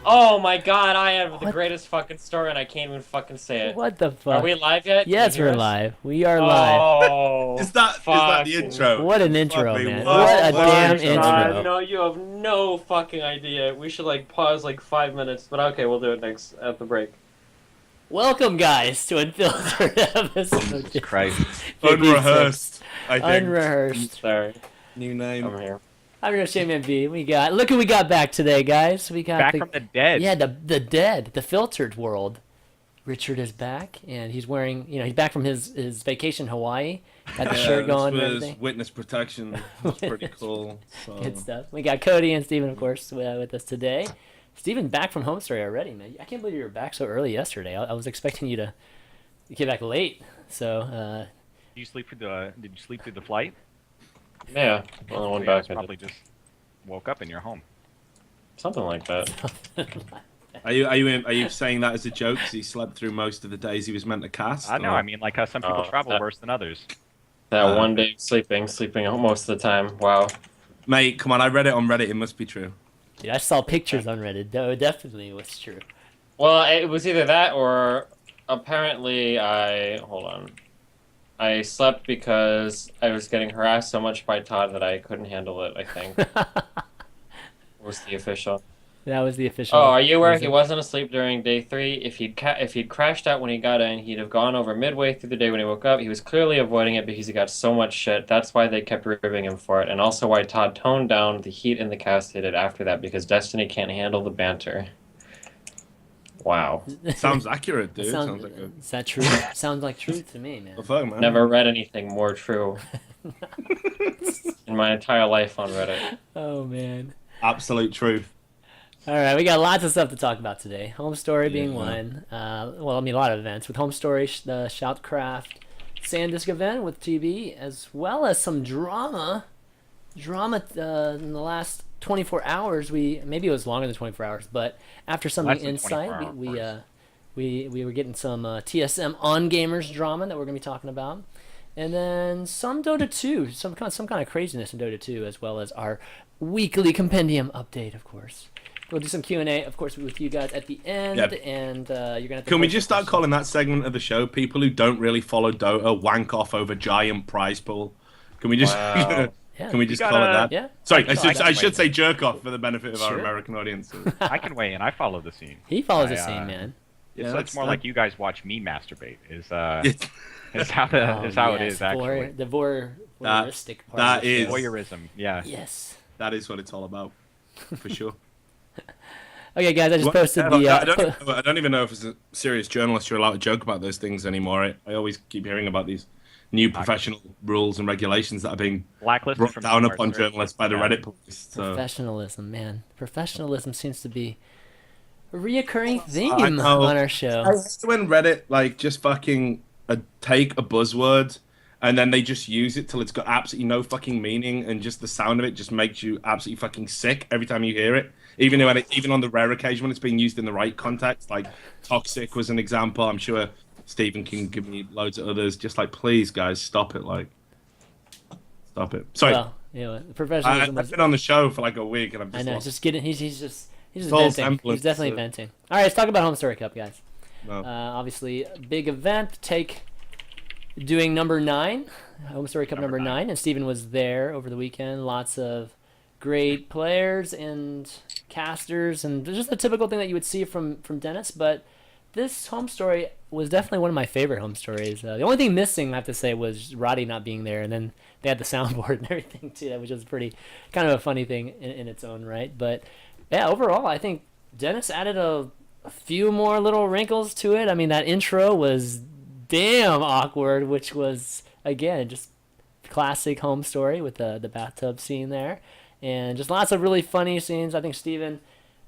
Oh my god, I have the What? greatest fucking story and I can't even fucking say it. What the Are fuck? we live yet? Can you Yes, hear we're us? live. We are live. Oh, Is that the fucking. intro? What an Fuck intro, me. man. What Worst Oh a worst my damn intro god, ever. intro. no, you have no fucking idea. We should like pause like 5 minutes, but okay, we'll do it next at the break. Welcome, guys, to Unfiltered episode Jesus Christ. 56. Unrehearsed, I think. Unrehearsed. Sorry, New name. I'm here. I'm your ChanManV. Look who we got back today, guys. We got Back from the dead. yeah, the dead, the filtered world. Richard is back, and he's wearing, he's back from his vacation in Hawaii. Got the shirt This going and was everything. witness protection. It's pretty cool. So. Good stuff. We got Cody and Steven, of course, with us today. Steven back from home story already, man. I can't believe you were back so early yesterday. I was expecting you to get back late. So, Did you sleep through the flight? Yeah, well, one Yeah, back. it's probably just woke up and you're home. Something like that. Are you saying that as a joke? Because he slept through most of the days he was meant to cast. I know. or- I mean, like how some people travel that- worse than others. That one day sleeping most of the time. Wow. Mate, come on! I read it on Reddit. It must be true. dude, I saw pictures on Reddit. No, definitely was true. Well, it was either that or apparently hold on. I slept because I was getting harassed so much by Todd that I couldn't handle it, I think. Was the official. That was the official. Oh, are you aware reason. he wasn't asleep during day 3? If he'd crashed out when he got in, he'd have gone over midway through the day when he woke up. He was clearly avoiding it because he got so much shit. That's why they kept ribbing him for it, and also why Todd toned down the heat in the cast hit it after that because Destiny can't handle the banter. Wow. Sounds accurate, dude. Sounds, Sounds like a is that true? Sounds like truth to me, man. well, fuck, man. Never read anything more true in my entire life on Reddit. Oh man. Absolute truth. All right, we got lots of stuff to talk about today. Home story being Yeah. one. Well, I mean a lot of events with home story, the Shoutcraft SanDisk event with TB, as well as some drama. In the last 24 hours. Maybe it was longer than 24 hours, but after some Less than insight, 24 we were getting some TSM on gamers drama that we're gonna be talking about. And then some Dota 2, some kind of craziness in Dota 2, as well as our weekly compendium update, of course. We'll do some Q&A, of course, with you guys at the end, Yep. and you're gonna have to Can we post just your start calling that segment of the show "People who don't really follow Dota wank off over giant prize pool"? Can we just? Wow. Yeah. Can we just You call it gotta- that? Yeah. Sorry, I I can should wait. say jerk off for the benefit of our Sure. American audience. I can weigh in. I follow the scene. He follows the I, scene, man. Yeah, So it's more like you guys watch me masturbate. Is It's- how it yes, is actually. The voyeuristic part. that of the is- show. Voyeurism. Yeah. Yes. that is what it's all about, for sure. Okay, guys, I just posted Yeah, the. I don't even know if as a serious journalist you're allowed to joke about those things anymore. I always keep hearing about these new professional rules and regulations that are being Blacklisted brought from down sports, upon right? journalists by the Yeah. Reddit police. So. Professionalism, man. Professionalism seems to be a reoccurring I theme know. on our I show. hate when Reddit just fucking take a buzzword and then they just use it till it's got absolutely no fucking meaning, and just the sound of it just makes you absolutely fucking sick every time you hear it. Even on the rare occasion when it's being used in the right context, like toxic was an example. I'm sure Stephen can give me loads of others. Just like, please, guys, stop it. Stop it. Sorry, Well, professionalism I've was. been on the show for like a week and I've I just know. lost. Just getting. He's just all venting. semblance, He's definitely so- venting. All right, let's talk about Home Story Cup, guys. No. Obviously, big event. Doing number 9, Home Story Cup number 9, and Steven was there over the weekend. Lots of great players and casters, and just the typical thing that you would see from Dennis. But this home story was definitely one of my favorite home stories. The only thing missing, I have to say, was Roddy not being there, and then they had the soundboard and everything too, which was pretty kind of a funny thing in its own right. But yeah, overall, I think Dennis added a few more little wrinkles to it. I mean, that intro was damn awkward, which was again just classic home story with the bathtub scene there, and just lots of really funny scenes. I think Steven,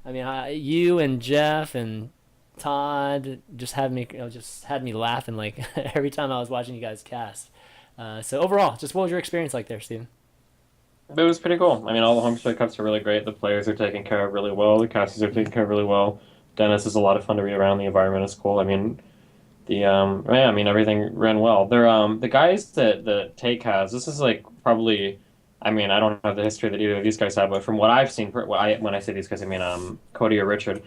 I mean, you and Jeff and Todd just had me laughing like every time I was watching you guys cast. So overall, just what was your experience like there, Steven? It was pretty cool. I mean, all the homestead cups are really great. The players are taken care of really well. The casters are taken care of really well. Dennis is a lot of fun to read around. The environment is cool. I mean, everything ran well. They're the guys that Take has. This is like probably. I mean, I don't know the history that either of these guys have, but from what I've seen, when I say these guys, I mean Cody or Richard.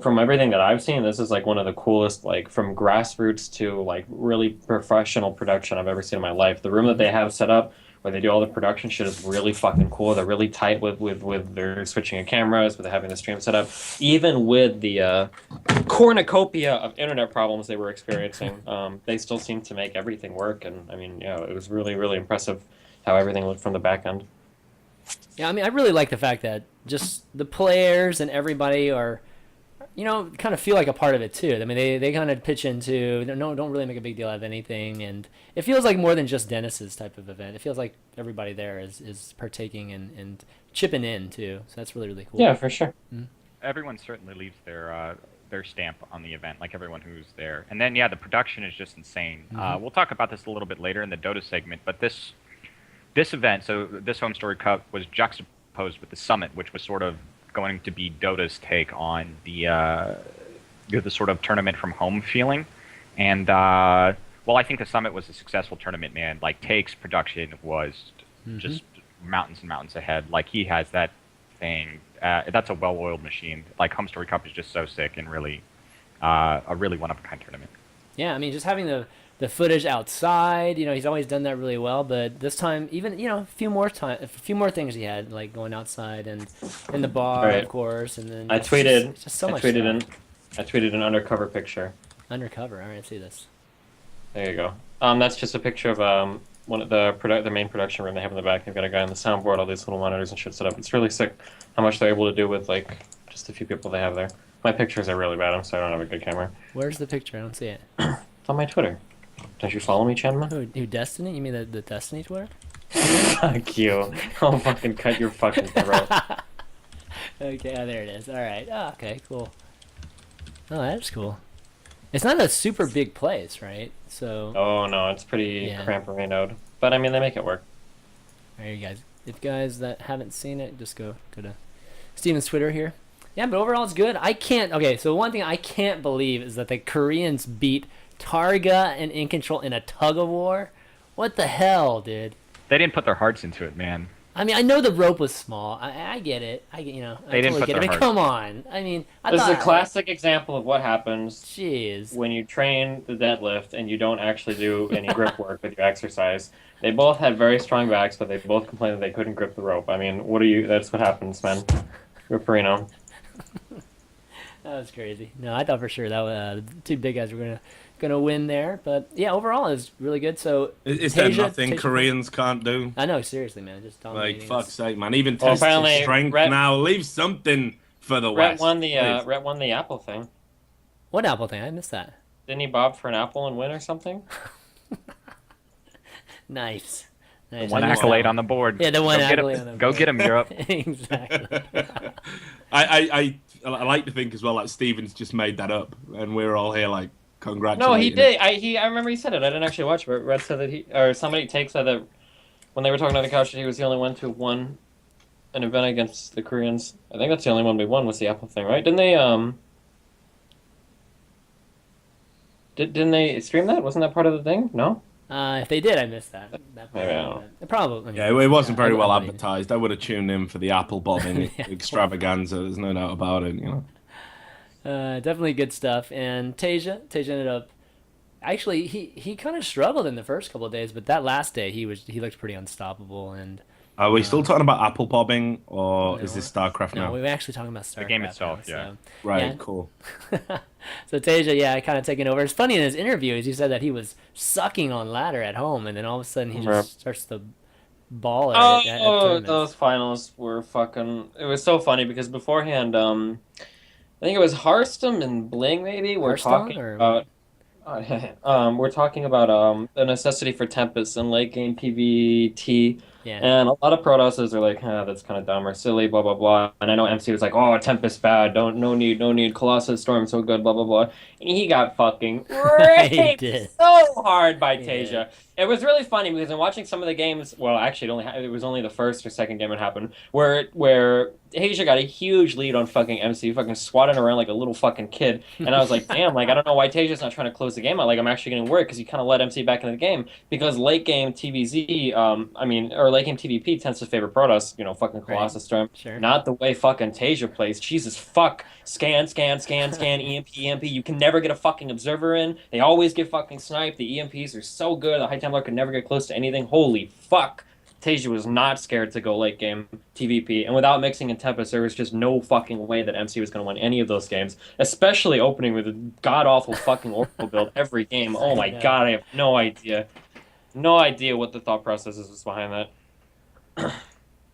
from everything that I've seen, this is like one of the coolest, like from grassroots to like really professional production I've ever seen in my life. The room that they have set up where they do all the production shit is really fucking cool. They're really tight with their switching of cameras, with having the stream set up. Even with the cornucopia of internet problems they were experiencing, they still seemed to make everything work. And I mean, it was really, really impressive how everything looked from the back end. Yeah, I mean, I really like the fact that just the players and everybody are, kind of feel like a part of it too. I mean, they kind of pitch into, don't really make a big deal out of anything, and it feels like more than just Dennis's type of event. It feels like everybody there is partaking and chipping in too. So that's really, really cool. Yeah, for sure. Everyone certainly leaves their stamp on the event, like everyone who's there. And then yeah, the production is just insane. We'll talk about this a little bit later in the Dota segment, but this event, so this Home Story Cup was juxtaposed with the Summit, which was sort of going to be Dota's take on the sort of tournament from home feeling. And well, I think the Summit was a successful tournament, man. Like Take's production was just mountains and mountains ahead. Like he has that thing. That's a well-oiled machine. Like Home Story Cup is just so sick and really a really one-of-a-kind tournament. Yeah, I mean, just having the footage outside, he's always done that really well, but this time even, a few more things he had, like going outside and in the bar, Right. of course, and then I tweeted stuff. I tweeted an undercover picture. Undercover. All right, see this. There you go. That's just a picture of one of the main production room they have in the back. They've got a guy on the soundboard, all these little monitors and shit set up. It's really sick how much they're able to do with like just a few people they have there. My pictures are really bad. I'm sorry, I don't have a good camera. Where's the picture? I don't see it. It's on my Twitter. Don't you follow me, ChanManV? Who Destiny? You mean the Destiny Twitter? Fuck you. I'll fucking cut your fucking throat. Okay, there it is. All right. Oh, okay, cool. Oh, that's cool. It's not a super big place, right? So. Oh no, it's pretty Yeah. cramped. But I mean, they make it work. There you guys. If guys that haven't seen it, just go to Steven's Twitter here. Yeah, but overall it's good. Okay, so one thing I can't believe is that the Koreans beat Targa and In Control in a tug of war. What the hell, dude? They didn't put their hearts into it, man. I mean, I know the rope was small. I get it. I They didn't totally put get it. their I mean, heart. come on. I mean, This is a classic example of what happens Jeez. when you train the deadlift and you don't actually do any grip work with your exercise. They both had very strong backs, but they both complained that they couldn't grip the rope. I mean, that's what happens, man. Ripperino. That was crazy. No, I thought for sure that the two big guys were gonna win there, but yeah, overall it was really good. So Is there Tasia- nothing Tasia- Koreans can't do? I know, seriously, man, just Like, dominating. fuck's sake, man. Even Well, test his apparently, strength Rhett- now. Leave something for the Rhett West. won the please. Rhett won the apple thing. What apple thing? I missed that. Didn't he bob for an apple and win or something? Nice. The Nice. one I missed accolade that on the board. Yeah, the one Go get accolade him. on the Go board. get him, Europe. Exactly. I like to think as well, like Steven's just made that up, and we're all here like congratulating. No, he him. did. I remember he said it. I didn't actually watch it, but Rhett said that somebody said that when they were talking on the couch that he was the only one to have won an event against the Koreans. I think that's the only one we won was the apple thing, right? Didn't they didn't they stream that? Wasn't that part of the thing? No? If they did, I missed that. Maybe I don't know. Probably. I mean, Yeah, it wasn't very well I believe it. advertised. I would have tuned in for the apple bobbing Yeah. extravaganza. There's no doubt about it. Definitely good stuff. And Tasia ended up. Actually, he kind of struggled in the first couple of days, but that last day he looked pretty unstoppable. And Are we still talking about apple bobbing, or is No. this StarCraft no, now? we were actually talking about StarCraft. The game itself, now, yeah. Right, yeah. cool. So Tasia, yeah, kind of taking over. It's funny in his interviews, he said that he was sucking on ladder at home, and then all of a sudden he just starts to ball at tournaments. Those finals were fucking. It was so funny because beforehand, I think it was Harstom and Bling maybe were Hearthstone, talking or about. We're talking about the necessity for Tempest and late game PvT. Yeah. And a lot of Protosses are like, that's kind of dumb or silly, blah, blah, blah. And I know MC was like, oh, Tempest bad, no need, Colossus Storm so good, blah, blah, blah. And he got fucking He raped did. so hard by He Tasia. did. It was really funny because in watching some of the games, well, actually, it was only the first or second game it happened, where Tasia got a huge lead on fucking MC, fucking swatting around like a little fucking kid. And I was like, damn, like, I don't know why Tasia's not trying to close the game out. Like, I'm actually getting worried because he kind of let MC back into the game because late game TVZ, or late game TVP tends to favor Protoss, fucking Colossus Storm. Sure. Not the way fucking Tasia plays. Jesus fuck. Scan, scan, scan, scan, EMP, EMP. You can never get a fucking observer in. They always get fucking sniped. The EMPs are so good. The High Templar could never get close to anything. Holy fuck. Tasia was not scared to go late game TVP, and without mixing in Tempest, there was just no fucking way that MC was going to win any of those games, especially opening with a god-awful fucking Oracle build every game. Oh my god, I have no idea. No idea what the thought process is behind that.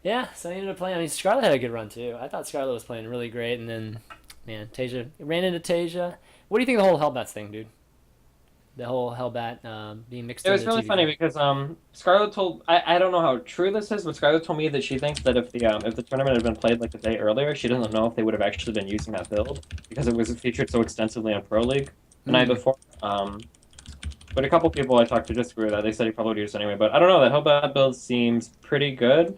Yeah, so I ended up playing. I mean, Scarlet had a good run, too. I thought Scarlet was playing really great, and then, man, Tasia ran into Tasia. What do you think of the whole Hellbats thing, dude? The whole Hellbat being mixed It was into really TV. funny because Scarlett told I don't know how true this is, but Scarlett told me that she thinks that if the tournament had been played like the day earlier, she doesn't know if they would have actually been using that build because it was featured so extensively on Pro League the night before. But a couple people I talked to disagree with that. They said he probably would use it anyway. But I don't know. That Hellbat build seems pretty good.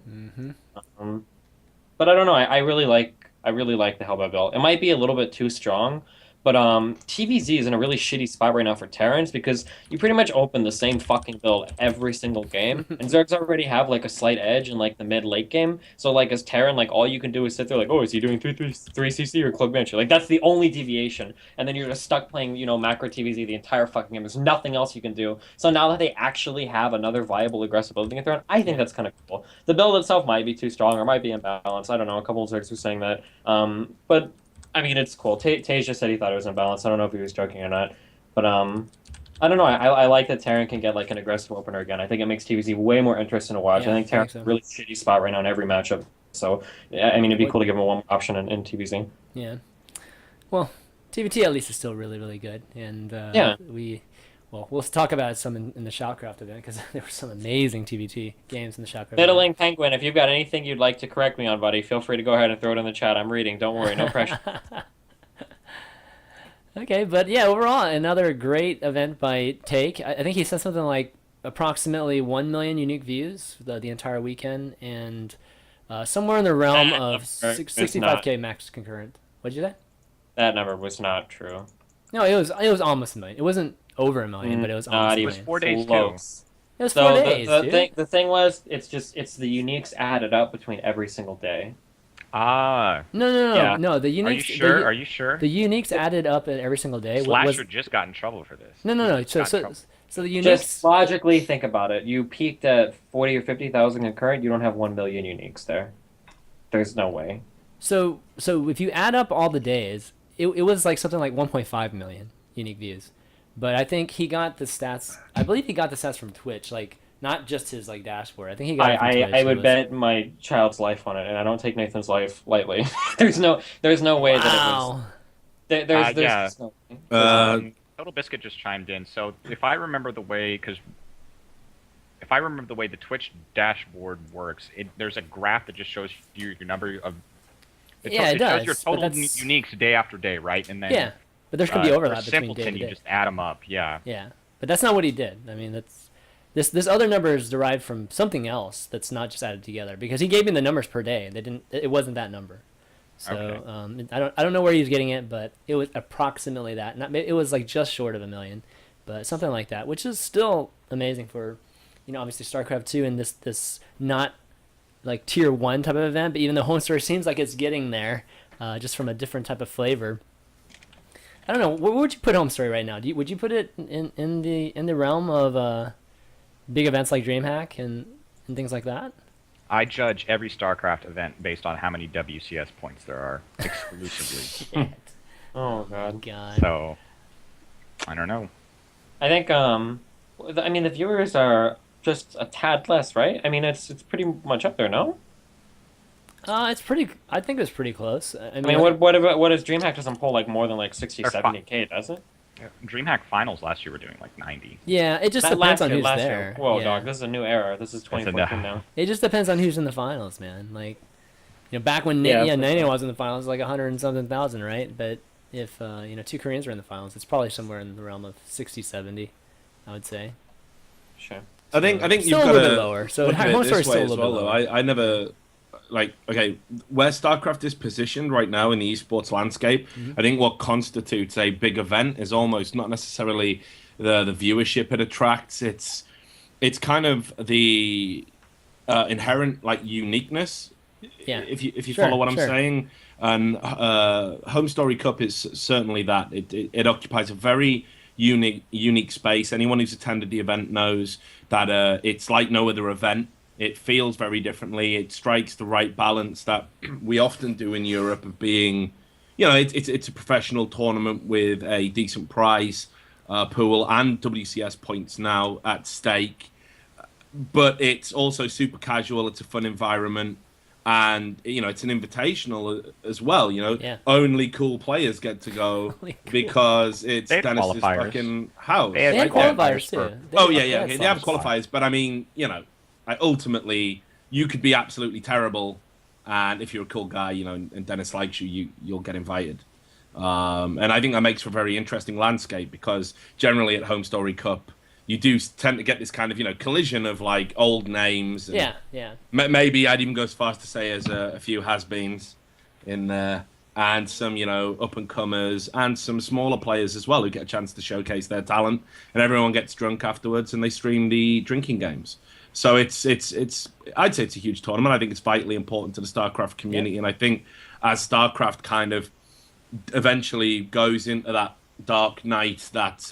But I don't know. I really like the Hellbat build. It might be a little bit too strong. But TVZ is in a really shitty spot right now for Terrans because you pretty much open the same fucking build every single game. And Zergs already have like a slight edge in like the mid-late game. So like as Terran, like all you can do is sit there like, oh, is he doing 3CC or Cloak Banshee? Like that's the only deviation. And then you're just stuck playing, macro TVZ the entire fucking game. There's nothing else you can do. So now that they actually have another viable aggressive build to get thrown, I think that's kind of cool. The build itself might be too strong or might be imbalanced. I don't know. A couple of Zergs were saying that. But I mean, it's cool. Tasia said he thought it was imbalanced. I don't know if he was joking or not. But, I don't know. I like that Terran can get, like, an aggressive opener again. I think it makes TVZ way more interesting to watch. Yeah, I think Terran's so. a really shitty spot right now in every matchup. So, yeah, I mean, it'd be cool to give him one more option in TVZ. Yeah. Well, TVT at least is still really, really good. And Yeah. we'll talk about some in the Shoutcraft event because there were some amazing TVT games in the Shoutcraft Middling Penguin, if you've got anything you'd like to correct me on, buddy, feel free to go ahead and throw it in the chat. I'm reading. Don't worry. No pressure. Okay, but yeah, overall, another great event by Take. I think he said something like approximately 1 million unique views the entire weekend, and somewhere in the realm of 65K max concurrent. What'd you say? That number was not true. No, it was almost a million. It wasn't over a million, but it was almost a It was million. 4 days Close. too. It was So 4 days, dude. the thing was, it's the uniques added up between every single day. Ah, No. Yeah. No, the uniques. are you sure? Are you sure? The uniques added up in every single day. Slasher just got in trouble for this. No. Got in So trouble. the uniques. Just logically think about it. You peaked at 40 or 50,000 concurrent. You don't have 1 million uniques there. There's no way. So if you add up all the days, it was like something like 1.5 million unique views. But I think he got the stats. I believe he got the stats from Twitch, like not just his like dashboard. I think he got it from Twitch. I would bet my child's life on it, and I don't take Nathan's life lightly. there's no way that it was. Wow. There's Yeah. just no way. Total Biscuit just chimed in. So if I remember the way the Twitch dashboard works, there's a graph that just shows you your number of. It does. shows your but total that's- uniques day after day, right? And then Yeah, but there's gonna be for overlap between day Simpleton, to you day. just add them up. Yeah. Yeah, but that's not what he did. I mean, that's this other number is derived from something else that's not just added together because he gave me the numbers per day. It wasn't that number. So Okay. I don't know where he's getting it, but it was approximately that. It was like just short of a million, but something like that, which is still amazing for, obviously StarCraft 2 and this not like tier 1 type of event, but even the home story seems like it's getting there, just from a different type of flavor. I don't know. Where would you put home story right now? Would you put it in the realm of big events like DreamHack and things like that? I judge every StarCraft event based on how many WCS points there are exclusively. Oh god. God. So I don't know. I think the viewers are just a tad less, right? I mean, it's pretty much up there, no? It's pretty. I think it was pretty close. I mean, what is DreamHack doesn't pull like more than like 60, They're 70K, does it? DreamHack finals last year were doing like 90. Yeah, it just depends on who's there. Whoa, Yeah. dog, this is a new era. This is 2014 now. It just depends on who's in the finals, man. Like, back when Yeah, for Nania sure. was in the finals, like 100 and something thousand, right? But if two Koreans were in the finals, it's probably somewhere in the realm of 60, 70, I would say. Sure. I think Still you've a got little to bit lower. So look at it home story's this way still a as little well, bit though. lower. I never where StarCraft is positioned right now in the esports landscape. I think what constitutes a big event is almost not necessarily the viewership it attracts. It's kind of the inherent like uniqueness. Yeah. If you Sure, follow what I'm sure. saying, and Home Story Cup is certainly that. It occupies a very unique space. Anyone who's attended the event knows that it's like no other event. It feels very differently. It strikes the right balance that we often do in Europe of being, it's a professional tournament with a decent prize pool and WCS points now at stake, but it's also super casual. It's a fun environment, and it's an invitational as well. Yeah. Only cool players get to go Only cool. because it's They had Dennis's qualifiers. fucking house. They had They had right there. qualifiers for- too. Oh yeah. had Okay, they have slots. qualifiers, but I mean, ultimately, you could be absolutely terrible, and if you're a cool guy, and Dennis likes you, you'll get invited. And I think that makes for a very interesting landscape because generally at Home Story Cup, you do tend to get this kind of collision of like old names. And Yeah. maybe I'd even go as far as to say as a few has-beens in there, and some up and comers, and some smaller players as well who get a chance to showcase their talent, and everyone gets drunk afterwards, and they stream the drinking games. So it's I'd say it's a huge tournament. I think it's vitally important to the StarCraft community, and I think as StarCraft kind of eventually goes into that dark night that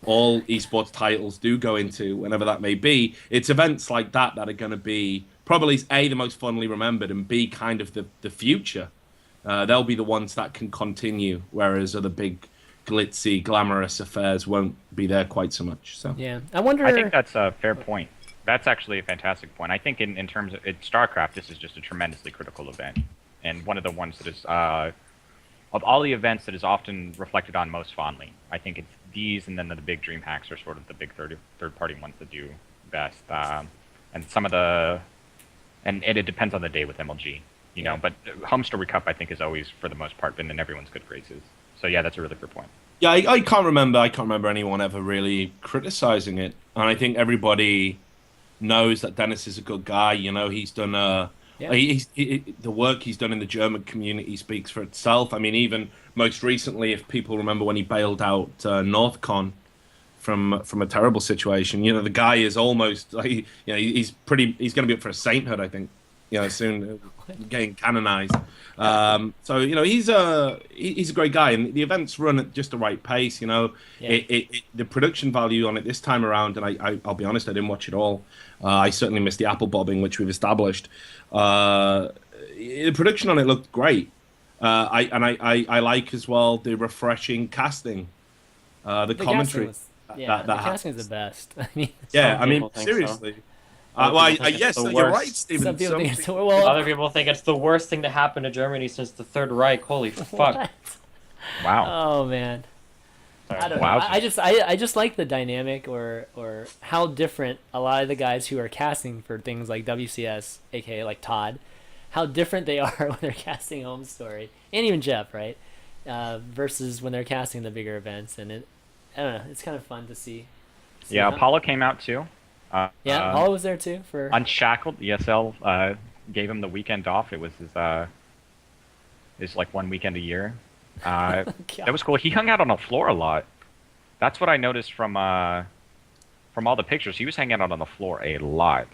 all esports titles do go into, whenever that may be, it's events like that that are going to be probably A, the most fondly remembered, and B, kind of the future. They'll be the ones that can continue, whereas other big glitzy, glamorous affairs won't be there quite so much. So Yeah. I wonder. I think that's a fair point. That's actually a fantastic point. I think in terms of StarCraft, this is just a tremendously critical event, and one of the ones that is of all the events that is often reflected on most fondly. I think it's these, and then the big Dream Hacks are sort of the big third party ones that do best. And some of the and it depends on the day with MLG, But Home Story Cup, I think, has always, for the most part, been in everyone's good graces. So yeah, that's a really good point. yeah, I can't remember anyone ever really criticizing it, and I think everybody knows that Dennis is a good guy. He's done Yeah. the work he's done in the German community speaks for itself. I mean, even most recently, if people remember when he bailed out NorthCon from a terrible situation, the guy is almost like, he's going to be up for a sainthood, I think, soon, getting canonized. So he's a great guy, and the events run at just the right pace. The production value on it this time around, and I'll be honest, I didn't watch it all. I certainly missed the apple bobbing, which we've established. The production on it looked great. I like as well the refreshing casting, the commentary. The that casting is the best. I mean, Yeah, I mean, people think so. seriously. Other people think it's Yes, the you're worst. right, Stephen. some people think it's Some- well. Other people think it's the worst thing to happen to Germany since the Third Reich. Holy fuck! What? Wow. Oh man. I don't know. Wow. I just like the dynamic or how different a lot of the guys who are casting for things like WCS, aka like Todd, how different they are when they're casting Home Story, and even Jeff, right? Versus when they're casting the bigger events, and I don't know, it's kind of fun to see. Yeah, how- Apollo came out too. Yeah, Apollo was there too for. Unshackled, ESL gave him the weekend off. It was his like one weekend a year. That was cool. He hung out on the floor a lot. That's what I noticed from all the pictures. He was hanging out on the floor a lot.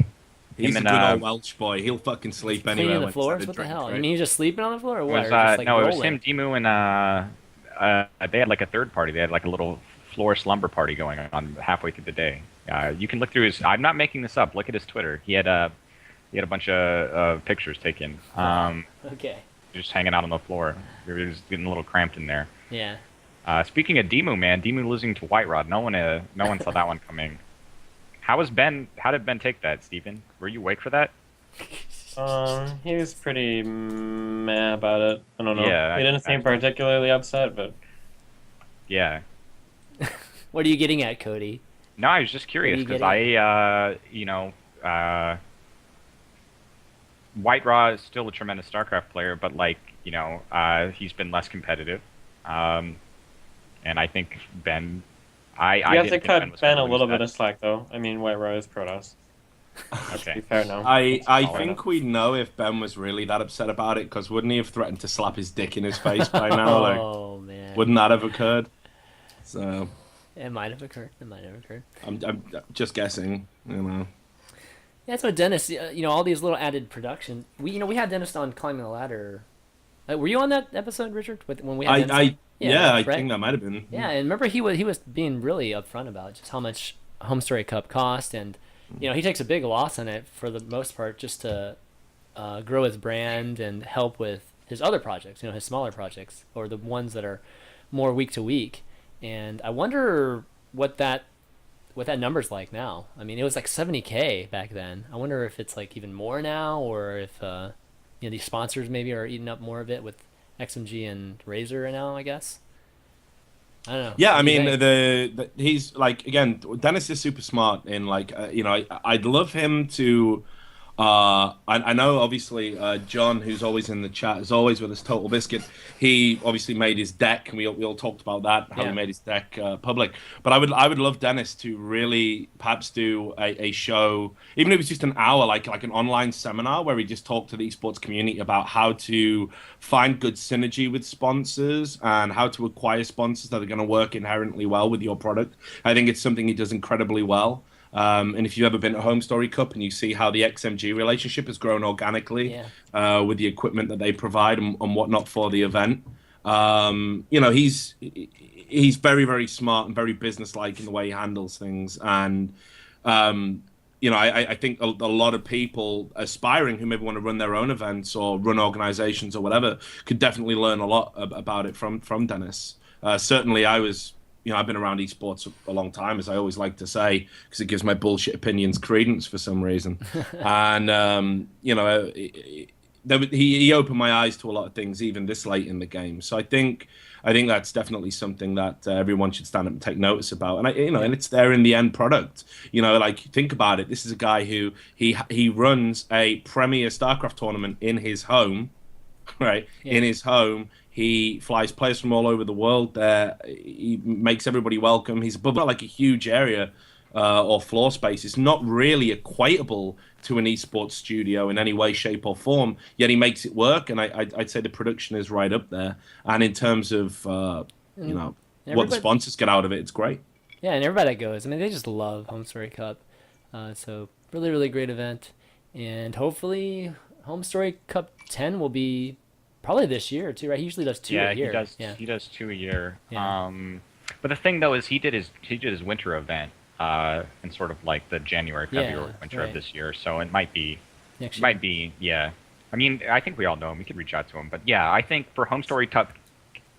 He's Him a and, good old Welsh boy. He'll fucking sleep anywhere. Cleaning the when floors? he's had a What the drink, hell? right? You mean he's just sleeping on the floor or It what? was, Or just, like, no, it was rolling? him, Dimu, and they had like a third party. They had like a little floor slumber party going on halfway through the day. You can look through his. I'm not making this up. Look at his Twitter. He had a bunch of pictures taken. Okay. Just hanging out on the floor. He was getting a little cramped in there. Yeah. Speaking of Dimu, man, Dimu losing to White Rod. No one saw that one coming. How did Ben take that, Stephen? Were you awake for that? He was pretty meh about it. I don't know. Yeah, He didn't seem particularly upset, but Yeah. What are you getting at, Cody? No, I was just curious you because getting White Raw is still a tremendous StarCraft player, but he's been less competitive, and I think Ben. you have to didn't think cut was Ben gonna a little lose bit that. of slack, though. I mean, White Rose Protoss. To be Okay. fair, no. I solid. think we'd know if Ben was really that upset about it, because wouldn't he have threatened to slap his dick in his face by now? Like, Oh man. wouldn't that have occurred? So It might have occurred. I'm just guessing. that's what Dennis. All these little added production. We had Dennis on climbing the ladder. Were you on that episode, Richard? When we had Dennis on? Yeah, Yeah, with I Brett. think that might have been. Yeah, and remember he was being really upfront about just how much Home Story Cup cost, and he takes a big loss on it for the most part just to grow his brand and help with his other projects, his smaller projects or the ones that are more week to week. And I wonder what that number's like now. I mean, it was like 70K back then. I wonder if it's like even more now, or if these sponsors maybe are eating up more of it with XMG and Razer now. I guess. I don't know. Yeah, What I do you mean, think? he's like, again, Dennis is super smart in like, I'd love him to. I know obviously John, who's always in the chat, is always with us. Total Biscuit. He obviously made his deck, and we all talked about that, how he Yeah. made his deck public. But I would love Dennis to really perhaps do a show, even if it's just an hour, like an online seminar where we just talk to the esports community about how to find good synergy with sponsors and how to acquire sponsors that are going to work inherently well with your product. I think it's something he does incredibly well. And if you've ever been to Home Story Cup and you see how the XMG relationship has grown organically Yeah. with the equipment that they provide and whatnot for the event, he's very, very smart and very businesslike in the way he handles things. And I think a lot of people aspiring who maybe want to run their own events or run organizations or whatever could definitely learn a lot about it from Dennis. Certainly, I've been around esports a long time, as I always like to say, because it gives my bullshit opinions credence for some reason. And he opened my eyes to a lot of things, even this late in the game. So I think that's definitely something that everyone should stand up and take notice about. And and it's there in the end product. Like think about it. This is a guy who he runs a premier StarCraft tournament in his home, right? Yeah. In his home. He flies players from all over the world there. He makes everybody welcome. He's above like a huge area or floor space. It's not really equatable to an esports studio in any way, shape, or form. Yet he makes it work, and I'd say the production is right up there. And in terms of what the Everybody- sponsors get out of it, it's great. Yeah, and everybody that goes, I mean, they just love Home Story Cup. So really, really great event, and hopefully Home Story Cup 10 will be probably this year too, right? He usually does two Yeah, a year. he does. Yeah. He does 2 a year. Yeah. But the thing though is he did his winter event in sort of like the January, February winter right. of this year. So it might be Next year. might be yeah. I mean, I think we all know him. We could reach out to him. But yeah, I think for Home Story Cup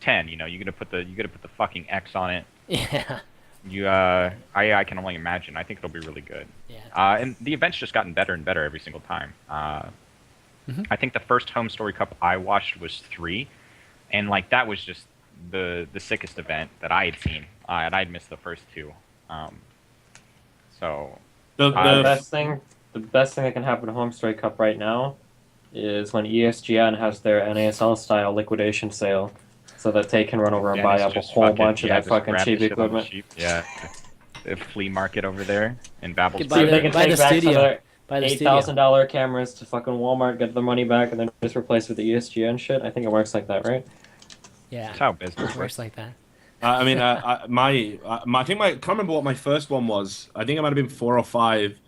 10, you gotta put the fucking X on it. Yeah. I can only imagine. I think it'll be really good. Yeah. And the event's just gotten better and better every single time. I think the first Home Story Cup I watched was 3, and like that was just the sickest event that I had seen, and I'd missed the first 2. So The The best thing that can happen to Home Story Cup right now is when ESGN has their NASL style liquidation sale, so that they can run over and buy Dennis up a just whole bunch of that just fucking grab cheap the shit on the equipment. cheap. Yeah, the flea market over there in Babel's Could See if they can Buy take the back some of studio. their By the $8,000 cameras to fucking Walmart, get their money back, and then just replace with the ESGN shit. I think it works like that, right? Yeah. That's how business It works. works like that. I mean, I can't remember what my first one was. I think it might have been 4 or 5,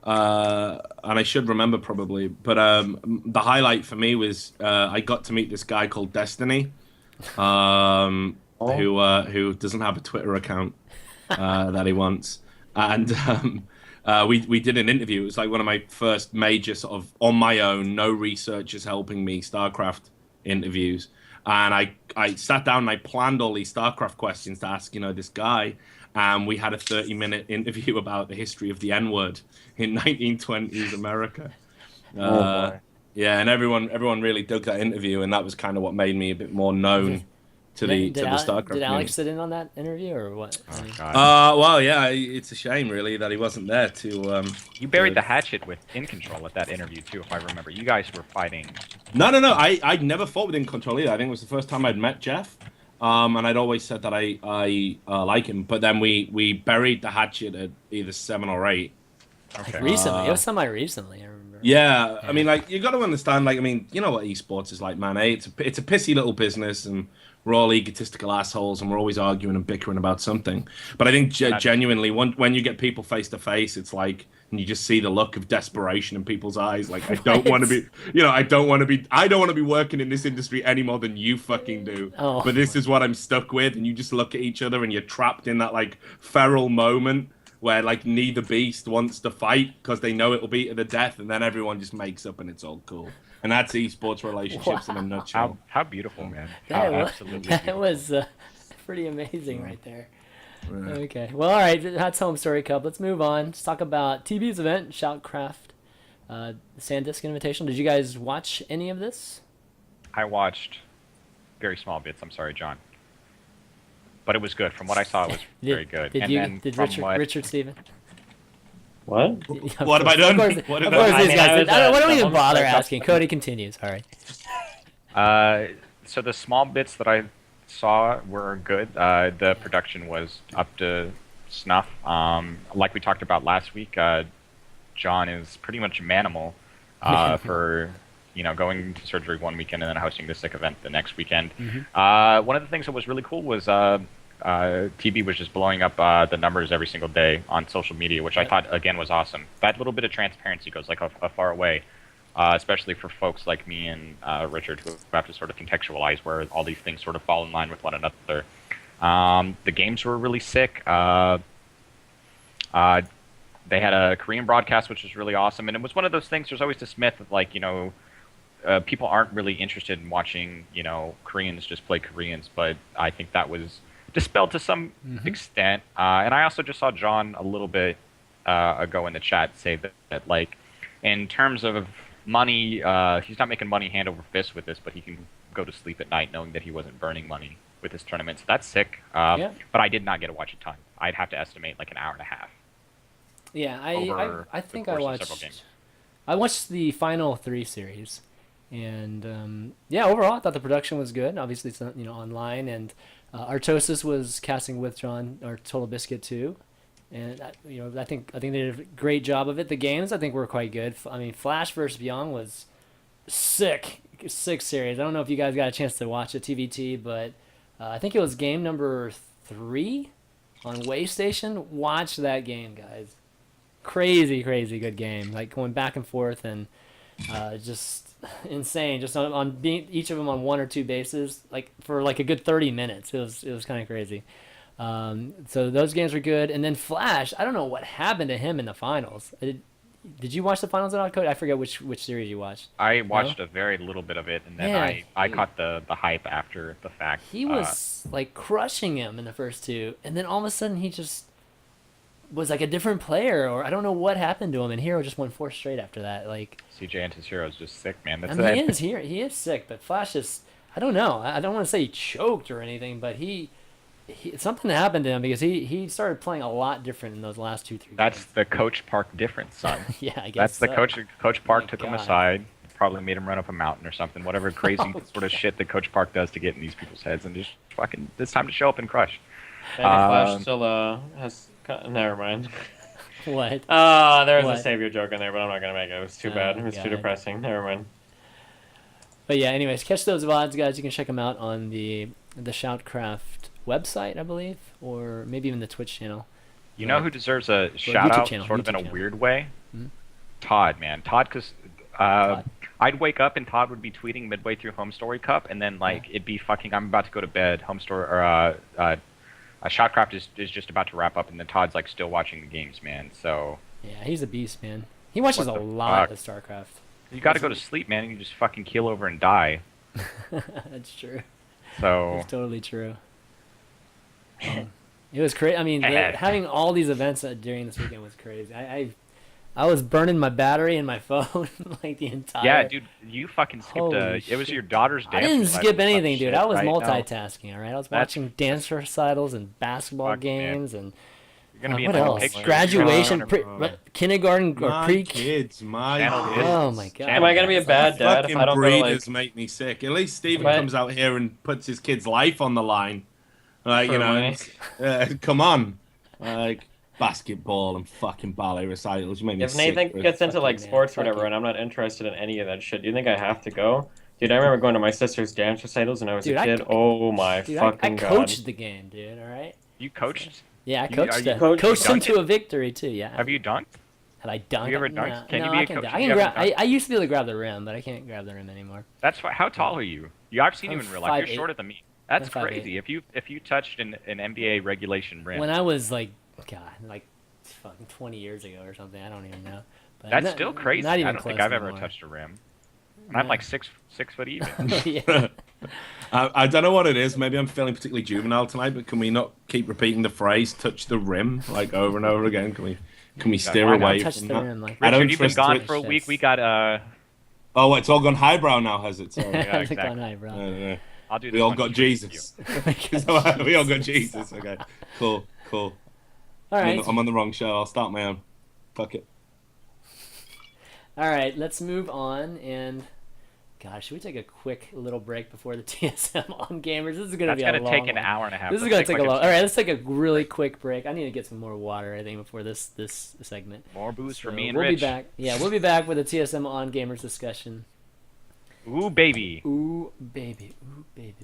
and I should remember probably. But the highlight for me was I got to meet this guy called Destiny, who doesn't have a Twitter account that he wants, and we did an interview. It was like one of my first major sort of on my own, no researchers helping me StarCraft interviews. And I sat down and I planned all these StarCraft questions to ask, this guy. And we had a 30-minute interview about the history of the N-word in 1920s America. Boy. Yeah, and everyone really dug that interview, and that was kind of what made me a bit more known to the StarCraft Did Alex community. sit in on that interview or what? I mean, God. Well, yeah, it's a shame really that he wasn't there to. You buried the hatchet with In Control at that interview too, if I remember. You guys were fighting. No. I'd never fought with In Control either. I think it was the first time I'd met Jeff. And I'd always said that I like him. But then we buried the hatchet at either 7 or 8. Okay. recently. It was semi-recently, I remember. Yeah, I mean, like, you got to understand, like, I mean, you know what esports is like, man, eh? It's a pissy little business, and we're all egotistical assholes and we're always arguing and bickering about something. But I think genuinely, when you get people face to face, it's like, and you just see the look of desperation in people's eyes. Like, I don't want to be, I don't want to be working in this industry any more than you fucking do. Oh. But this is what I'm stuck with. And you just look at each other and you're trapped in that like feral moment where like neither beast wants to fight because they know it'll be to the death, and then everyone just makes up and it's all cool. And that's esports relationships in a nutshell. How beautiful, man. That was pretty amazing right there. Right. Okay. Well, all right. That's Home Story Cup. Let's move on. Let's talk about TB's event, Shoutcraft, the SanDisk Invitational. Did you guys watch any of this? I watched very small bits. I'm sorry, John. But it was good. From what I saw, it was very good. Did Richard Steven? What? What have I done? Of course these guys did. I don't even bother asking. Cody continues. All right. So the small bits that I saw were good. The production was up to snuff. Like we talked about last week, John is pretty much a manimal for going to surgery one weekend and then hosting the sick event the next weekend. One of the things that was really cool was TB was just blowing up the numbers every single day on social media, which I thought, again, was awesome. That little bit of transparency goes like a far way, especially for folks like me and Richard, who have to sort of contextualize where all these things sort of fall in line with one another. The games were really sick. They had a Korean broadcast, which was really awesome. And it was one of those things, there's always this myth of like, people aren't really interested in watching, Koreans just play Koreans. But I think that was dispelled to some extent. And I also just saw John a little bit ago in the chat say that like, in terms of money, he's not making money hand over fist with this, but he can go to sleep at night knowing that he wasn't burning money with this tournament. So that's sick. But I did not get to watch a ton. I'd have to estimate like an hour and a half. Yeah, I think I watched the final 3 series, and overall I thought the production was good. Obviously, it's online, and Artosis was casting with John or Total Biscuit too, and I think they did a great job of it. The games I think were quite good. I mean, Flash versus Young was sick series. I don't know if you guys got a chance to watch it TVT, but I think it was game number 3 on Waystation. Watch that game, guys. Crazy good game. Like going back and forth and just insane. Just on being each of them on 1 or 2 bases, like for like a good 30 minutes. It was kind of crazy. So those games were good. And then Flash, I don't know what happened to him in the finals. Did you watch the finals at all, Cody? I forget which series you watched. I watched a very little bit of it, and then I caught the hype after the fact. He was like crushing him in the first 2, and then all of a sudden he just was like a different player, or I don't know what happened to him, and Hero just won 4 straight after that. Like CJ and his Hero is just sick, man. He is sick, but Flash just, I don't know. I don't want to say he choked or anything, but he something happened to him because he started playing a lot different in those last 2-3 That's games. The Coach Park difference, son. Yeah, I guess that's the Coach Park took him aside, probably made him run up a mountain or something, whatever crazy sort of shit that Coach Park does to get in these people's heads, and just fucking, it's time to show up and crush. Flash still has. Never mind. What? There was a savior joke in there, but I'm not gonna make it. It was too bad. It was too depressing. Never mind. But yeah, anyways, catch those VODs, guys. You can check them out on the Shoutcraft website, I believe, or maybe even the Twitch channel. You know who deserves a shout out, sort of in a weird way? Todd, man. Todd, because I'd wake up and Todd would be tweeting midway through Home Story Cup, and then like it'd be fucking, I'm about to go to bed. Shoutcraft is just about to wrap up, and then Todd's like still watching the games, man. So yeah, he's a beast, man. He watches a lot of StarCraft. You got to go to sleep, man. And you just fucking keel over and die. That's true. So that's totally true. It was crazy. I mean, having all these events during this weekend was crazy. I was burning my battery and my phone like the entire. Yeah, dude, you fucking skipped it was your daughter's dance. I didn't skip anything, dude. I was right? multitasking. All right, I was watching dance recitals and basketball games and. You're gonna be what in the else? picture. Graduation, kindergarten, or pre. Kids, my Channel kids. Oh my god! Am I gonna be a bad dad if I don't go to breeders make me sick. At least Steven comes out here and puts his kid's life on the line. Like come on, like basketball and fucking ballet recitals. You make me If sick. Nathan gets into like sports or man. whatever, and I'm not interested in any of that shit, do you think I have to go? Dude, I remember going to my sister's dance recitals when I was Dude, a kid. Oh my Dude, I fucking god. coached the game, dude. All right. You coached? Yeah, I Are coached you them. coach- Coached them dunked to a victory too. Yeah. Have you dunked? Have I dunked? Have you ever No, dunked? Can no, you be I a can. coach I if can you grab. haven't dunked? I used to be able to grab the rim, but I can't grab the rim anymore. That's why. How tall are you? I've seen you I'm in real life. You're 5'8". shorter than me. That's I'm 5'8". crazy. If you touched an NBA regulation rim, When I was like, God, like fucking 20 years ago or something. I don't even know. But that's not- still crazy. Not even I don't close think I've ever anymore. touched a rim. And I'm No. like 6 foot even. Yeah. I don't know what it is. Maybe I'm feeling particularly juvenile tonight, but can we not keep repeating the phrase "touch the rim" like over and over again? Can we steer Why not? away Touch from the that? rim, like- I don't Richard, you've been trust gone Twitch. for a week. Yes. We got Oh, it's all gone highbrow now, has it? Sorry. Yeah, It's exactly. gone high, bro. No. I'll do this We all one got straight with you. Jesus. We all got Jesus. Okay, cool. All I'm right. on the wrong show. I'll start my own. Fuck it. All right, let's move on. And gosh, should we take a quick little break before the TSM on gamers? This is gonna That's be a gonna long take an one. hour and a half. This is Let's gonna take a like long. All right, let's take a really quick break. I need to get some more water, I think, before this segment. More booze for So me and we'll Rich. be back. Yeah, we'll be back with a TSM on gamers discussion. Ooh, baby. Ooh, baby. Ooh, baby.